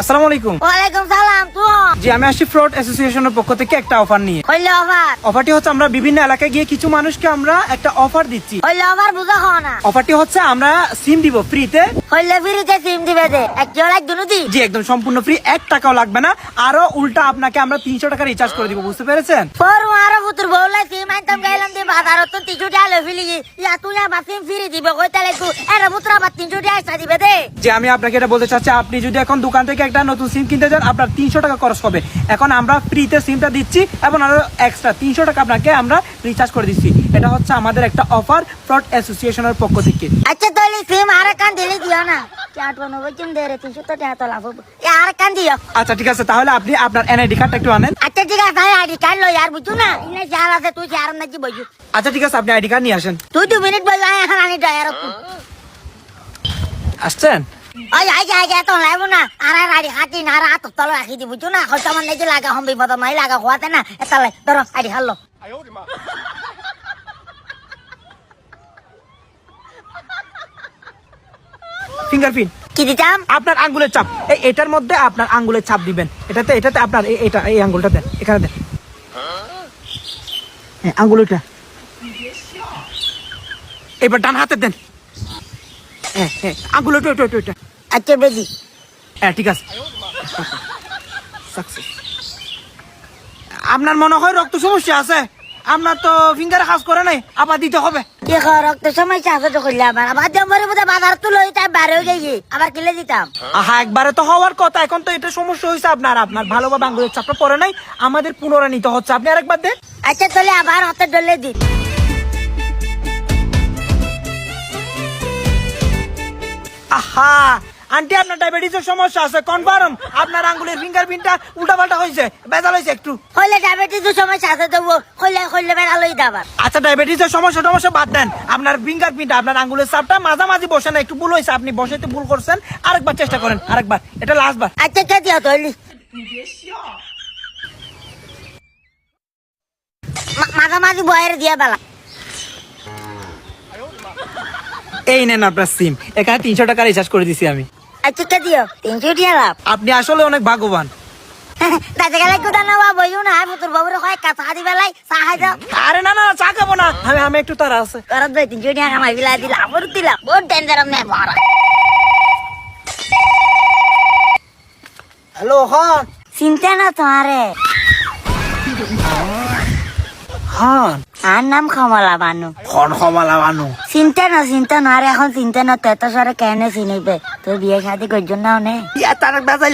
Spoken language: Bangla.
আসসালামু আলাইকুম। ওয়ালাইকুম সালাম। জি, আমি আসছি ফ্রড অ্যাসোসিয়েশনের পক্ষ থেকে একটা অফার নিয়ে। হইলে অফার অফারটি হচ্ছে আমরা বিভিন্ন এলাকায় গিয়ে কিছু মানুষকে আমরা একটা অফার দিচ্ছি। হইলে অফার বুঝা খাও না। অফারটি হচ্ছে আমরা সিম দিব ফ্রিতে। হইলে ফ্রিতে সিম দিবে দে এক জোড়া দুনুদি। জি, একদম সম্পূর্ণ ফ্রি, 1 টাকাও লাগবে না। আরো উল্টা আপনাকে আমরা 300 টাকা রিচার্জ করে দিব, বুঝতে পেরেছেন? পর মারো পুতুর বউলে সিম আনতাম গাইলাম দি বাজারত তো 300 টাকা লই ফেলি ইয়া তুই আবার সিম ফ্রি দিবে কইতালে কু এর পুত্র আবার 300 টাকা এক্সট্রা দিবে দে। যে আমি আপনাকে এটা বলতে চাচ্ছি, আপনি যদি এখন দোকান থেকে একটা নতুন সিম কিনতে যান আপনার 300 টাকা খরচ হবে। এখন আমরা ফ্রিতে সিমটা দিচ্ছি এবং আরো এক্সট্রা 300 টাকা আপনাকে আমরা রিচার্জ করে দিচ্ছি। এটা হচ্ছে আমাদের একটা অফার ফ্রড অ্যাসোসিয়েশনের পক্ষ থেকে। আচ্ছা তাহলে সিম আর কান দিলে দিও না। চাট বানাবো চিম দে রে 300 টাকা তো লাভ হবে। আর কান দিও। আচ্ছা ঠিক আছে, তাহলে আপনি আপনার এনআইডি কার্ডটা একটু আনেন। আচ্ছা ঠিক আছে ভাই আইডি কার্ড লই আর বুঝু না ইনে যার আছে তুই যার নাকি বইজু। আচ্ছা ঠিক আছে, আপনি আইডি কার্ড নিয়ে আসেন। তুই 2 মিনিট বই আয় এখন আনি ডয়ার আসছেন? ওই আই তো লাইব না আর আইডি হাতি না আর হাত তলে রাখি দি বুঝু না হয়তো আমার নাকি লাগা হম বিপদ নাই লাগা হওয়াতে না এটা লাই ধরো আইডি হারলো ফিঙ্গারপ্রিন্ট কি দিতাম আপনার আঙ্গুলের ছাপ, এটার মধ্যে আপনার আঙ্গুলের ছাপ দিবেন। এটাতে আপনার এটা এই আঙ্গুলটা দেন, এখানে দেন। হ্যাঁ, আঙ্গুলটা এবার ডান হাতে দেন। হ্যাঁ হ্যাঁ, আঙ্গুলটা ওটা। আচ্ছা বেজি হ্যাঁ ঠিক আছে, সাকসেস। আপনার মনে হয় রক্ত সমস্যা আছে, আপনার তো ফিঙ্গারে কাজ করে নাই, আবার দিতে হবে। কি কর রক্ত সমস্যা আছে তো কইলা আমার আবার জম্বরে বুঝা বাজার তো লই তাই বাইরে হয়ে গেছি আবার কিলে দিতাম আহা, একবারে তো হওয়ার কথা। এখন তো এটা সমস্যা হয়েছে আপনার ভালোভাবে আঙ্গুলের চাপটা পড়ে নাই, আমাদের পুনরায় নিতে হচ্ছে। আপনি আরেকবার দেন। আচ্ছা তাহলে আবার হাতে ডলে দি আহা আন্টি, আপনার ডায়াবেটিসের সমস্যা আছে কনফার্ম। আপনার আঙ্গুলের ফিঙ্গারপ্রিন্টটা উল্টাপাল্টা হয়েছে, বেজাল হয়েছে একটু। হইলে ডায়াবেটিস সমস্যা আছে তো হইলে বেড়া লই দাবার আচ্ছা, ডায়াবেটিসের সমস্যা বাদ দেন। আপনার ফিঙ্গারপ্রিন্ট আপনার আঙ্গুলের চাপটা মাঝামাঝি বসে না, একটু ভুল হয়েছে। আপনি বসাইতে ভুল করছেন, আরেকবার চেষ্টা করেন, আরেকবার। এটা লাস্ট বার। আচ্ছা কে দিও তৈলি মাঝামাঝি বয়ের দিয়া বেলা এই নেন আপনার সিম, এখানে 300 টাকা রিচার্জ করে দিছি আমি। আচ্ছা কে দিও 300 টাকা লাভ আপনি আসলে অনেক ভাগ্যবান। দাদা গেলে কোথা নেওয়া বইও না পুতুর বাবুরে কয় কাঁচা দি বেলাই চা দাও আরে না চা খাবো না, আমি একটু তারা আছে। করত ভাই 300 টাকা কামাই বিলা দিলা আবার দিলা বহুত ডেঞ্জার নে মারা হ্যালো হন। চিন্তা না তোমারে হন আর নাম কমলা বানু কমলা বানু। চিন্তা না আর এখন চিন্তা না তো এত সরে কেন চিনিবে তুই বিয়ে শাদি করছ না অনেক তার বেজাল